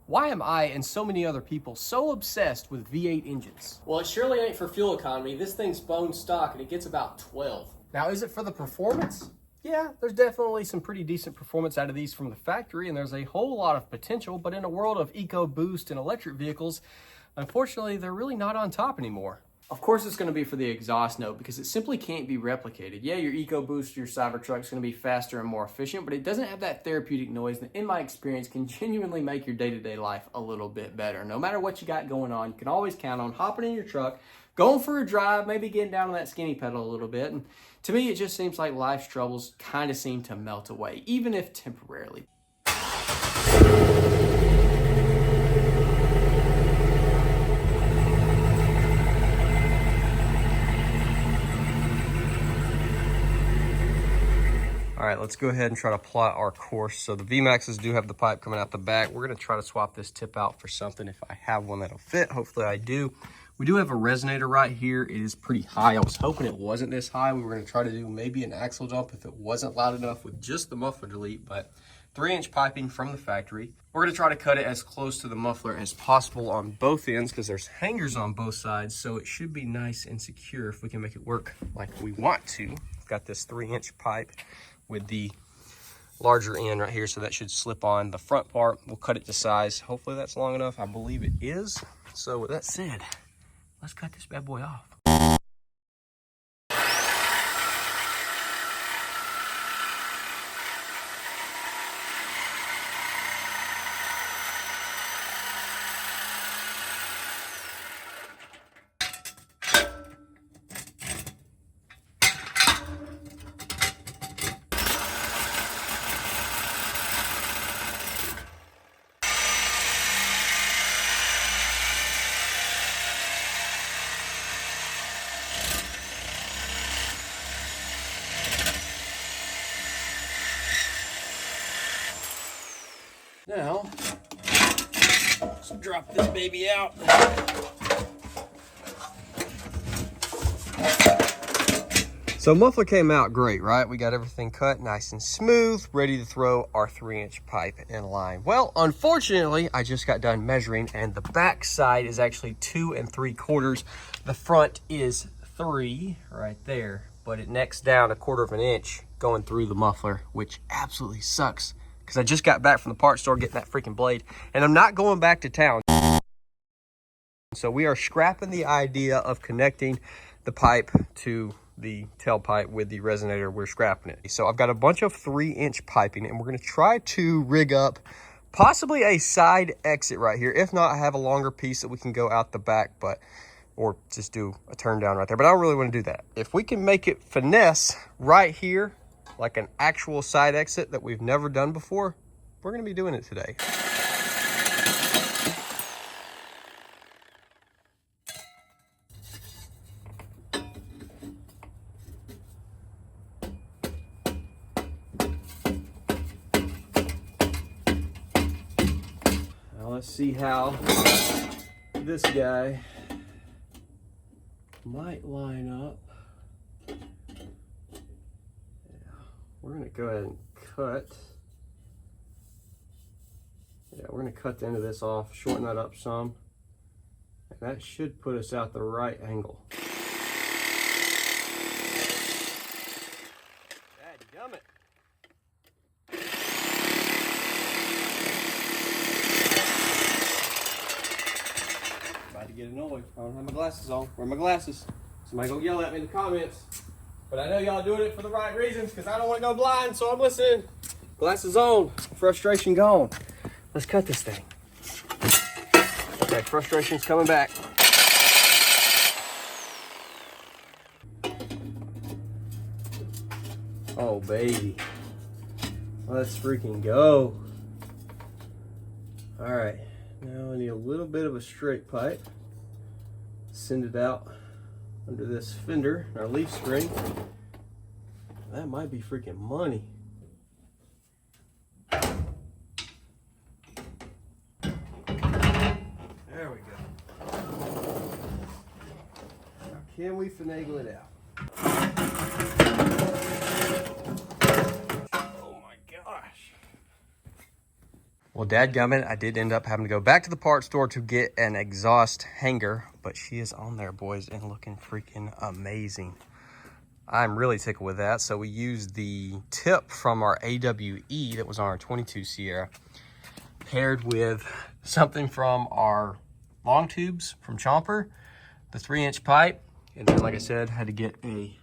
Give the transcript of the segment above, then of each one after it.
Why am I and so many other people so obsessed with V8 engines? Well, it surely ain't for fuel economy. This thing's bone stock and it gets about 12. Now, is it for the performance? Yeah, there's definitely some pretty decent performance out of these from the factory, and there's a whole lot of potential, but in a world of EcoBoost and electric vehicles, unfortunately, they're really not on top anymore. Of course it's going to be for the exhaust note because it simply can't be replicated. Yeah, your EcoBoost, your Cybertruck is going to be faster and more efficient, but it doesn't have that therapeutic noise that, in my experience, can genuinely make your day-to-day life a little bit better. No matter what you got going on, you can always count on hopping in your truck, going for a drive, maybe getting down on that skinny pedal a little bit. And to me, it just seems like life's troubles kind of seem to melt away, even if temporarily. All right, let's go ahead and try to plot our course. So the VMAXs do have the pipe coming out the back. We're gonna try to swap this tip out for something if I have one that'll fit. Hopefully I do. We do have a resonator right here. It is pretty high. I was hoping it wasn't this high. We were gonna try to do maybe an axle jump if it wasn't loud enough with just the muffler delete, but 3-inch piping from the factory. We're gonna try to cut it as close to the muffler as possible on both ends because there's hangers on both sides, so it should be nice and secure if we can make it work like we want to. We've got this 3-inch pipe with the larger end right here, so that should slip on the front part. We'll cut it to size. Hopefully that's long enough. I believe it is. So with that said, let's cut this bad boy off. Now, let's drop this baby out. So muffler came out great, right? We got everything cut nice and smooth, ready to throw our 3-inch pipe in line. Well, unfortunately, I just got done measuring and the back side is actually 2 3/4. The front is 3 right there, but it necks down 1/4 inch going through the muffler, which absolutely sucks because I just got back from the parts store getting that freaking blade, and I'm not going back to town. So we are scrapping the idea of connecting the pipe to the tailpipe with the resonator. We're scrapping it. So I've got a bunch of 3-inch piping, and we're going to try to rig up possibly a side exit right here. If not, I have a longer piece that we can go out the back, or just do a turn down right there. But I don't really want to do that. If we can make it finesse right here, like an actual side exit that we've never done before, we're going to be doing it today. Now let's see how this guy might line up. We're gonna go ahead and cut. Yeah, we're gonna cut the end of this off, shorten that up some, and that should put us out the right angle. Dadgummit. About to get annoyed. I don't have my glasses on. Where are my glasses? Somebody gonna yell at me in the comments. But I know y'all doing it for the right reasons because I don't want to go blind, so I'm listening. Glasses on, frustration gone. Let's cut this thing. Okay, frustration's coming back. Oh, baby. Let's freaking go. All right, now I need a little bit of a straight pipe. Send it out under this fender, our leaf spring. That might be freaking money. There we go. Now can we finagle it out? Oh my gosh. Well, dadgummit, I did end up having to go back to the parts store to get an exhaust hanger, but she is on there, boys, and looking freaking amazing. I'm really tickled with that. So we used the tip from our AWE that was on our 22 Sierra, paired with something from our long tubes from Chomper, the 3-inch pipe, and then, like I said, had to get a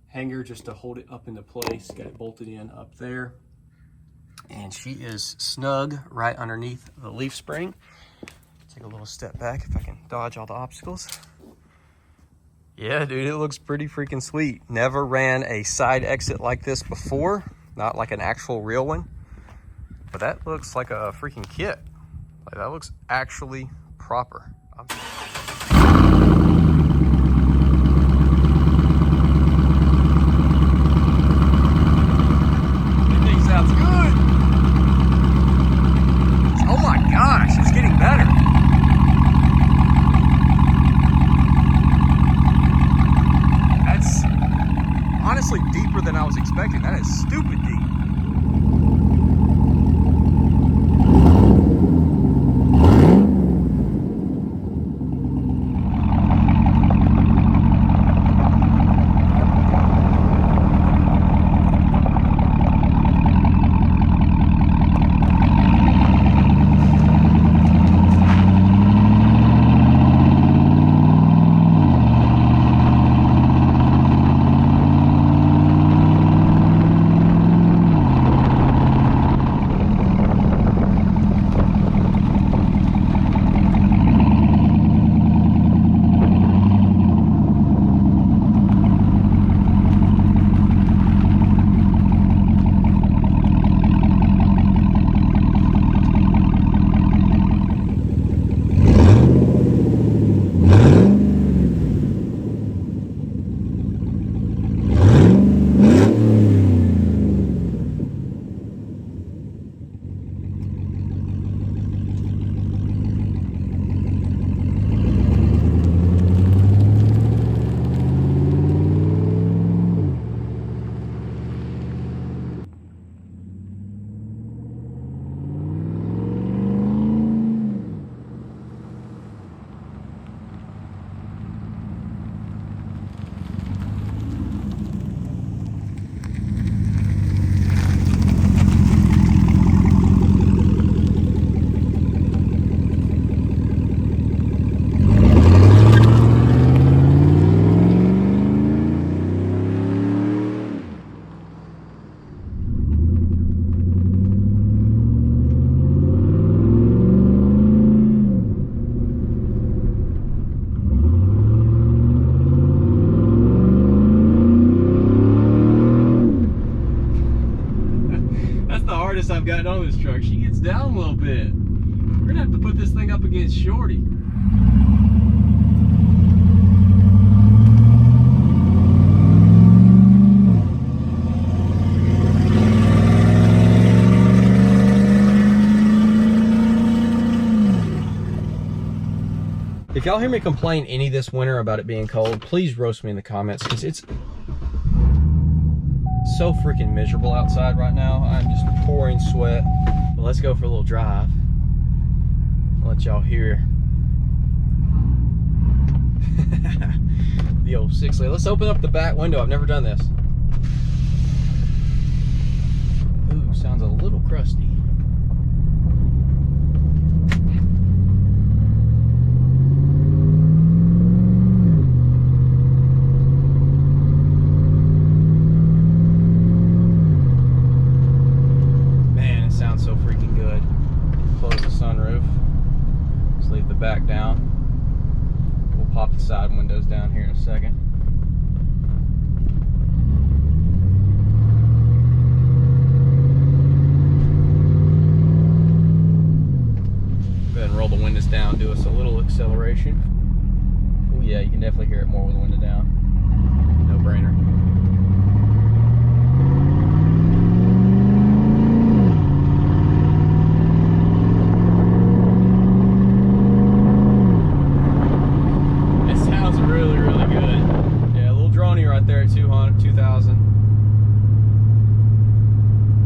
hanger just to hold it up into place. Got it bolted in up there. And she is snug right underneath the leaf spring. Take a little step back if I can dodge all the obstacles. Yeah, dude, it looks pretty freaking sweet. Never ran a side exit like this before, not like an actual real one. But that looks like a freaking kit. Like, that looks actually proper. That thing sounds good. Oh my gosh, it's getting better. That's honestly deeper than I was expecting. That is stupid deep. I've gotten on this truck. She gets down a little bit. We're gonna have to put this thing up against Shorty. If y'all hear me complain any this winter about it being cold, please roast me in the comments, because it's so freaking miserable outside right now. I'm just pouring sweat. But let's go for a little drive. I'll let y'all hear the old 6-liter. Let's open up the back window. I've never done this. Ooh, sounds a little crusty. Back down. We'll pop the side windows down here in a second. Go ahead and roll the windows down, do us a little acceleration. Oh yeah, you can definitely hear it more with the window down. No brainer. There at 2000.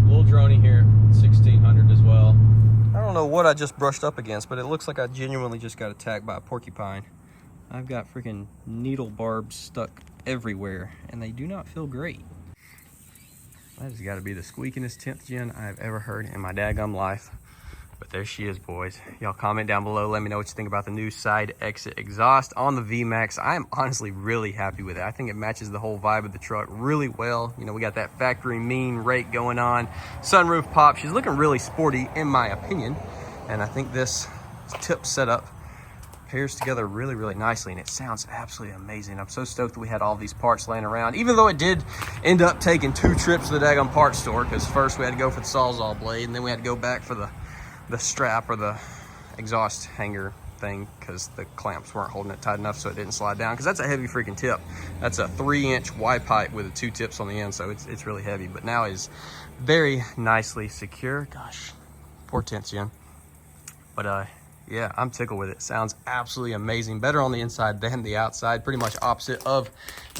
A little droney here, 1600 as well. I don't what I just brushed up against, but it looks like I genuinely just got attacked by a porcupine. I've got freaking needle barbs stuck everywhere, and they do not feel great. That has got to be the squeakingest 10th gen I've ever heard in my daggum life. But there she is, boys. Y'all comment down below. Let me know what you think about the new side exit exhaust on the VMAX. I am honestly really happy with it. I think it matches the whole vibe of the truck really well. You know, we got that factory mean rake going on. Sunroof pop. She's looking really sporty in my opinion. And I think this tip setup pairs together really, really nicely, and it sounds absolutely amazing. I'm so stoked that we had all these parts laying around, even though it did end up taking 2 trips to the daggum parts store, because first we had to go for the Sawzall blade, and then we had to go back for the strap or the exhaust hanger thing, because the clamps weren't holding it tight enough so it didn't slide down, because that's a heavy freaking tip. That's a 3-inch Y pipe with the 2 tips on the end, so it's really heavy, but now is very nicely secure. Gosh, poor 10th gen. But yeah, I'm tickled with it. Sounds absolutely amazing. Better on the inside than the outside. Pretty much opposite of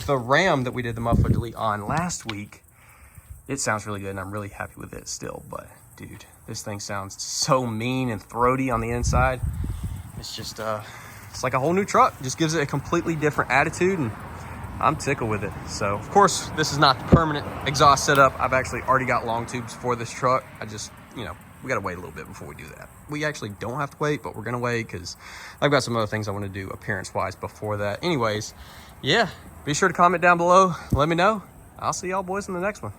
the Ram that we did the muffler delete on last week. It sounds really good, and I'm really happy with it still. But dude, this thing sounds so mean and throaty on the inside. It's just, it's like a whole new truck. Just gives it a completely different attitude, and I'm tickled with it. So, of course, this is not the permanent exhaust setup. I've actually already got long tubes for this truck. I just, you know, we got to wait a little bit before we do that. We actually don't have to wait, but we're going to wait because I've got some other things I want to do appearance-wise before that. Anyways, yeah, be sure to comment down below. Let me know. I'll see y'all boys in the next one.